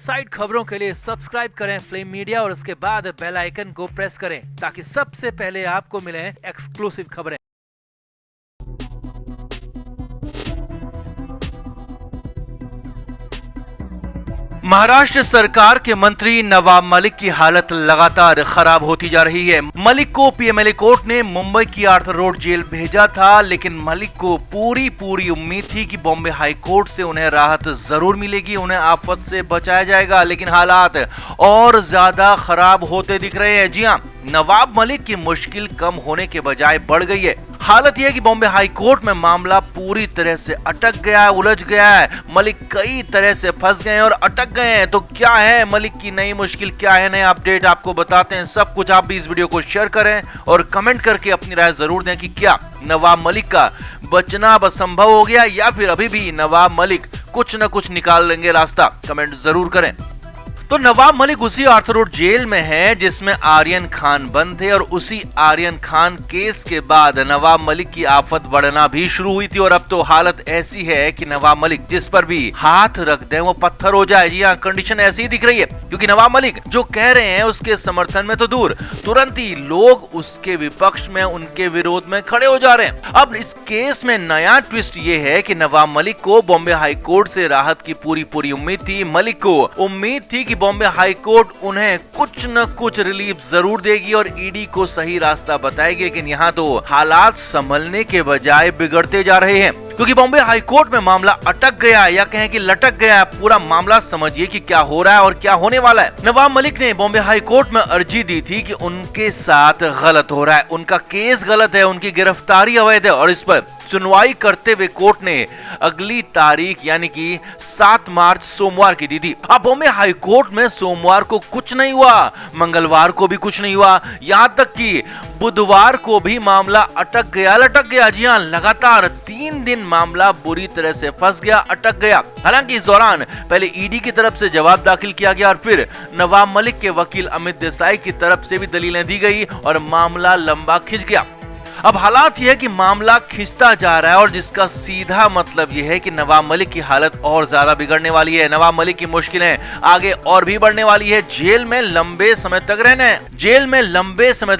Side खबरों के लिए सब्सक्राइब करें फ्लेम मीडिया और उसके बाद बेल आइकन को प्रेस करें ताकि सबसे पहले आपको मिले एक्सक्लूसिव खबरें। महाराष्ट्र सरकार के मंत्री नवाब मलिक की हालत लगातार खराब होती जा रही है। मलिक को पीएमएलए कोर्ट ने मुंबई की आर्थर रोड जेल भेजा था, लेकिन मलिक को पूरी उम्मीद थी कि बॉम्बे हाई कोर्ट से उन्हें राहत जरूर मिलेगी, उन्हें आफत से बचाया जाएगा। लेकिन हालात और ज्यादा खराब होते दिख रहे हैं। जी हां, नवाब मलिक की मुश्किल कम होने के बजाय बढ़ गई है। हालत यह है कि बॉम्बे हाई कोर्ट में मामला पूरी तरह से अटक गया है, उलझ गया है। मलिक कई तरह से फंस गए हैं और अटक गए हैं। तो क्या है मलिक की नई मुश्किल, क्या है नया अपडेट, आपको बताते हैं सब कुछ। आप भी इस वीडियो को शेयर करें और कमेंट करके अपनी राय जरूर दें कि क्या नवाब मलिक का बचना अब असंभव हो गया या फिर अभी भी नवाब मलिक कुछ न कुछ निकाल लेंगे रास्ता। कमेंट जरूर करें। तो नवाब मलिक उसी आर्थर रोड जेल में है जिसमें आर्यन खान बंद थे और उसी आर्यन खान केस के बाद नवाब मलिक की आफत बढ़ना भी शुरू हुई थी। और अब तो हालत ऐसी है कि नवाब मलिक जिस पर भी हाथ रख दें वो पत्थर हो जाए। जी हाँ, कंडीशन ऐसी ही दिख रही है क्योंकि नवाब मलिक जो कह रहे हैं उसके समर्थन में तो दूर, तुरंत ही लोग उसके विपक्ष में, उनके विरोध में खड़े हो जा रहे हैं। अब इस केस में नया ट्विस्ट ये है कि नवाब मलिक को बॉम्बे हाई कोर्ट से राहत की पूरी उम्मीद थी। मलिक को उम्मीद थी कि बॉम्बे हाई कोर्ट उन्हें कुछ न कुछ रिलीफ जरूर देगी और ईडी को सही रास्ता बताएगी। लेकिन यहाँ तो हालात संभलने के बजाय बिगड़ते जा रहे हैं क्योंकि बॉम्बे हाई कोर्ट में मामला अटक गया या कहें कि लटक गया। पूरा मामला समझिए कि क्या हो रहा है और क्या होने वाला है। नवाब मलिक ने बॉम्बे हाई कोर्ट में अर्जी दी थी कि उनके साथ गलत हो रहा है, उनका केस गलत है, उनकी गिरफ्तारी अवैध है और इस पर सुनवाई करते हुए कोर्ट ने अगली तारीख यानी कि 7 मार्च सोमवार की दी थी। अब बॉम्बे हाई कोर्ट में सोमवार को कुछ नहीं हुआ, मंगलवार को भी कुछ नहीं हुआ, यहाँ तक कि बुधवार को भी मामला अटक गया, लटक गया। जी हाँ, लगातार 3 दिन मामला बुरी तरह से फंस गया, अटक गया। हालांकि इस दौरान पहले ईडी की तरफ से जवाब दाखिल किया गया और फिर नवाब मलिक के वकील अमित देसाई की तरफ से भी दलीलें दी गई और मामला लंबा खिंच गया। अब हालात यह है कि मामला खिंचता जा रहा है और जिसका सीधा मतलब यह है कि नवाब मलिक की हालत और ज्यादा बिगड़ने वाली है। नवाब मलिक की मुश्किलें आगे और भी बढ़ने वाली है। जेल में लंबे समय तक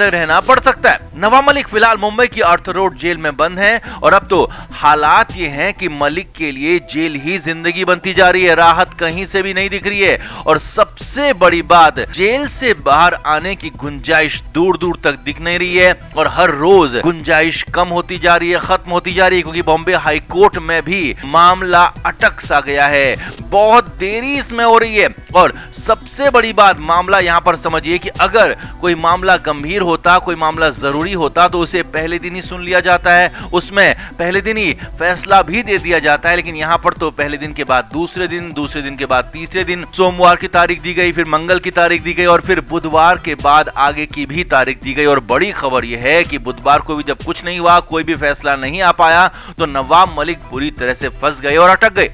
रहना पड़ सकता है। नवाब मलिक फिलहाल मुंबई की आर्थर रोड जेल में बंद है और अब तो हालात ये हैं कि मलिक के लिए जेल ही जिंदगी बनती जा रही है। राहत कहीं से भी नहीं दिख रही है और सबसे बड़ी बात, जेल से बाहर आने की गुंजाइश दूर तक दिख नहीं रही है और हर रोज गुंजाइश कम होती जा रही है, खत्म होती जा रही है क्योंकि बॉम्बे हाई कोर्ट में भी मामला अटक सा गया है। बहुत देरी इसमें हो रही है और सबसे बड़ी बात, मामला यहाँ पर समझिए कि अगर कोई मामला गंभीर होता, कोई मामला जरूरी होता तो उसे पहले दिन ही सुन लिया जाता है, उसमें पहले दिन ही फैसला भी दे दिया जाता है। लेकिन यहाँ पर तो पहले दिन के बाद दूसरे दिन के बाद तीसरे दिन, सोमवार की तारीख दी गई, फिर मंगल की तारीख दी गई और फिर बुधवार के बाद आगे की भी तारीख दी गई। और बड़ी खबर यह है कि बुधवार को भी जब कुछ नहीं हुआ, कोई भी फैसला नहीं आ पाया तो नवाब मलिक बुरी तरह से फंस गए और अटक गए।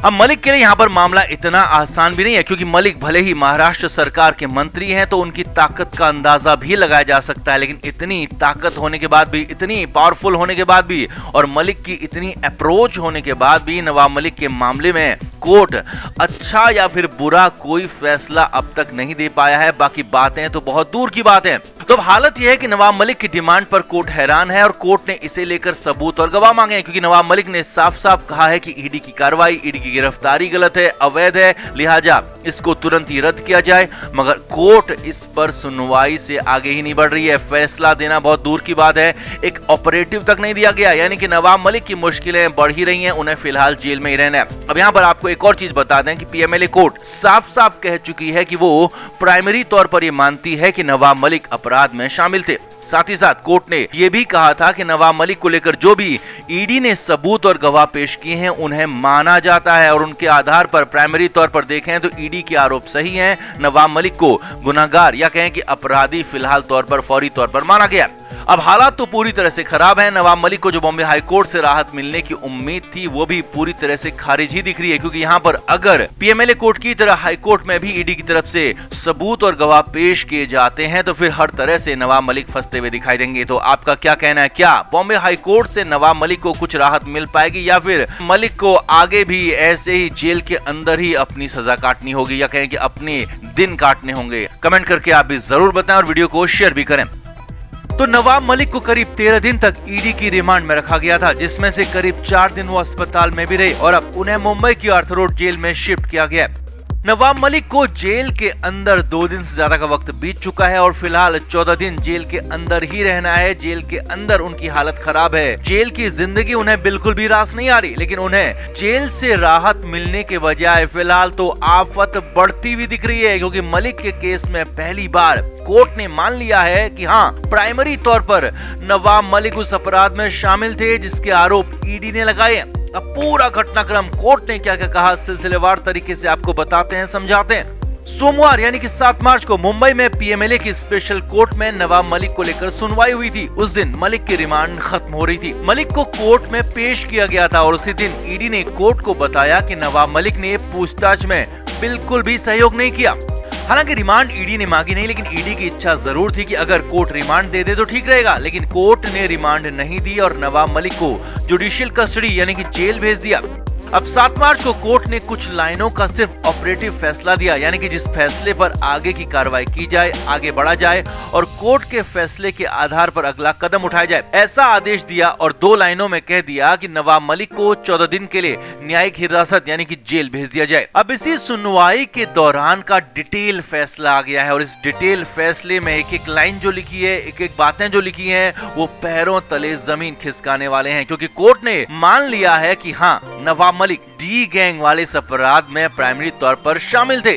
अब मलिक के लिए यहाँ पर मामला इतना आसान भी नहीं है क्योंकि मलिक भले ही महाराष्ट्र सरकार के मंत्री हैं तो उनकी ताकत का अंदाजा भी लगाया जा सकता है। लेकिन इतनी ताकत होने के बाद भी, इतनी पावरफुल होने के बाद भी और मलिक की इतनी अप्रोच होने के बाद भी नवाब मलिक के मामले में कोर्ट अच्छा या फिर बुरा कोई फैसला अब तक नहीं दे पाया है। बाकी बातें तो बहुत दूर की बात है। तो अब हालत यह है कि नवाब मलिक की डिमांड पर कोर्ट हैरान है और कोर्ट ने इसे लेकर सबूत और गवाह मांगे हैं क्योंकि नवाब मलिक ने साफ कहा है कि ईडी की कार्रवाई, ईडी की गिरफ्तारी गलत है, अवैध है, लिहाजा इसको तुरंत ही रद्द किया जाए। मगर कोर्ट इस पर सुनवाई से आगे ही नहीं बढ़ रही है। फैसला देना बहुत दूर की बात है, एक ऑपरेटिव तक नहीं दिया गया, यानी कि नवाब मलिक की मुश्किलें बढ़ ही रही हैं, उन्हें फिलहाल जेल में ही रहना है। अब यहाँ पर आपको एक और चीज बता दें कि पीएमएलए कोर्ट साफ कह चुकी है कि वो प्राइमरी तौर पर ये मानती है कि नवाब मलिक अपराध में शामिल थे। साथ ही साथ कोर्ट ने यह भी कहा था कि नवाब मलिक को लेकर जो भी ईडी ने सबूत और गवाह पेश किए हैं उन्हें माना जाता है और उनके आधार पर प्राइमरी तौर पर देखें तो ईडी के आरोप सही हैं। नवाब मलिक को गुनाहगार या कहें कि अपराधी फिलहाल तौर पर फौरी तौर पर माना गया। अब हालात तो पूरी तरह से खराब है। नवाब मलिक को जो बॉम्बे हाई कोर्ट से राहत मिलने की उम्मीद थी वो भी पूरी तरह से खारिज ही दिख रही है, क्योंकि यहाँ पर अगर पीएमएलए कोर्ट की तरह हाई कोर्ट में भी ईडी की तरफ से सबूत और गवाह पेश किए जाते हैं तो फिर हर तरह से नवाब मलिक फंसते हुए दिखाई देंगे। तो आपका क्या कहना है? क्या बॉम्बे हाई कोर्ट से नवाब मलिक को कुछ राहत मिल पाएगी या फिर मलिक को आगे भी ऐसे ही जेल के अंदर ही अपनी सजा काटनी होगी या कहें कि अपने दिन काटने होंगे? कमेंट करके आप भी जरूर बताएं और वीडियो को शेयर भी करें। तो नवाब मलिक को करीब 13 दिन तक ईडी की रिमांड में रखा गया था, जिसमें से करीब 4 दिन वो अस्पताल में भी रहे और अब उन्हें मुंबई की आर्थर रोड जेल में शिफ्ट किया गया। नवाब मलिक को जेल के अंदर 2 दिन से ज्यादा का वक्त बीत चुका है और फिलहाल 14 दिन जेल के अंदर ही रहना है। जेल के अंदर उनकी हालत खराब है। जेल की जिंदगी उन्हें बिल्कुल भी रास नहीं आ रही, लेकिन उन्हें जेल से राहत मिलने के बजाय फिलहाल तो आफत बढ़ती हुई दिख रही है, क्योंकि मलिक के केस में पहली बार कोर्ट ने मान लिया है कि हाँ, प्राइमरी तौर पर नवाब मलिक उस अपराध में शामिल थे जिसके आरोप ईडी ने लगाए। अब पूरा घटनाक्रम कोर्ट ने क्या क्या कहा सिलसिलेवार तरीके से आपको बताते हैं, समझाते हैं। सोमवार यानी कि 7 मार्च को मुंबई में पीएमएलए की स्पेशल कोर्ट में नवाब मलिक को लेकर सुनवाई हुई थी। उस दिन मलिक की रिमांड खत्म हो रही थी। मलिक को कोर्ट में पेश किया गया था और उसी दिन ईडी ने कोर्ट को बताया कि नवाब मलिक ने पूछताछ में बिल्कुल भी सहयोग नहीं किया। हालांकि रिमांड ईडी ने मांगी नहीं, लेकिन ईडी की इच्छा जरूर थी कि अगर कोर्ट रिमांड दे दे तो ठीक रहेगा, लेकिन कोर्ट ने रिमांड नहीं दी और नवाब मलिक को जुडिशियल कस्टडी यानी कि जेल भेज दिया। अब 7 मार्च को कोर्ट ने कुछ लाइनों का सिर्फ ऑपरेटिव फैसला दिया, यानी कि जिस फैसले पर आगे की कार्रवाई की जाए, आगे बढ़ा जाए और कोर्ट के फैसले के आधार पर अगला कदम उठाया जाए, ऐसा आदेश दिया और 2 लाइनों में कह दिया कि नवाब मलिक को 14 दिन के लिए न्यायिक हिरासत यानी कि जेल भेज दिया जाए। अब इसी सुनवाई के दौरान का डिटेल फैसला आ गया है और इस डिटेल फैसले में एक एक लाइन जो लिखी है, एक एक बातें जो लिखी है, वो पैरों तले जमीन खिसकाने वाले हैं, क्योंकि कोर्ट ने मान लिया है कि हाँ, नवाब मलिक डी गैंग वाले इस अपराध में प्राइमरी तौर पर शामिल थे।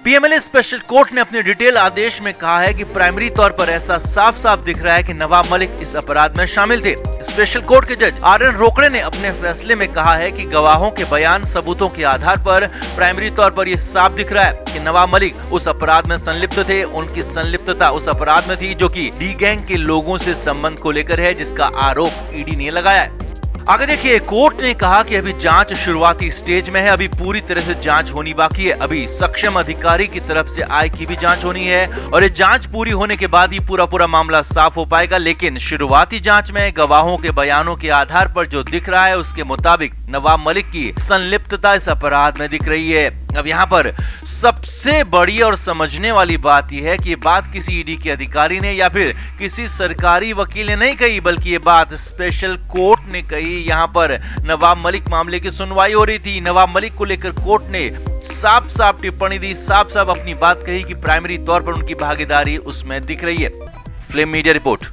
पीएमएलए स्पेशल कोर्ट ने अपने डिटेल आदेश में कहा है कि प्राइमरी तौर पर ऐसा साफ साफ दिख रहा है कि नवाब मलिक इस अपराध में शामिल थे। स्पेशल कोर्ट के जज आर.एन. रोकड़े ने अपने फैसले में कहा है कि गवाहों के बयान सबूतों के आधार पर प्राइमरी तौर पर यह साफ दिख रहा है कि नवाब मलिक उस अपराध में संलिप्त थे। उनकी संलिप्तता उस अपराध में थी जो कि डी गैंग के लोगों से संबंध को लेकर है, जिसका आरोप ईडी ने लगाया है। आगे देखिए, कोर्ट ने कहा कि अभी जांच शुरुआती स्टेज में है, अभी पूरी तरह से जांच होनी बाकी है। अभी सक्षम अधिकारी की तरफ से आय की भी जांच होनी है और ये जांच पूरी होने के बाद ही पूरा मामला साफ हो पाएगा। लेकिन शुरुआती जांच में गवाहों के बयानों के आधार पर जो दिख रहा है उसके मुताबिक नवाब मलिक की संलिप्तता इस अपराध में दिख रही है। अब यहाँ पर सबसे बड़ी और समझने वाली बात यह है कि ये बात किसी ईडी के अधिकारी ने या फिर किसी सरकारी वकील ने नहीं कही, बल्कि ये बात स्पेशल कोर्ट ने कही। यहाँ पर नवाब मलिक मामले की सुनवाई हो रही थी। नवाब मलिक को लेकर कोर्ट ने साफ साफ टिप्पणी दी, साफ साफ अपनी बात कही कि प्राइमरी तौर पर उनकी भागीदारी उसमें दिख रही है। Flame media report.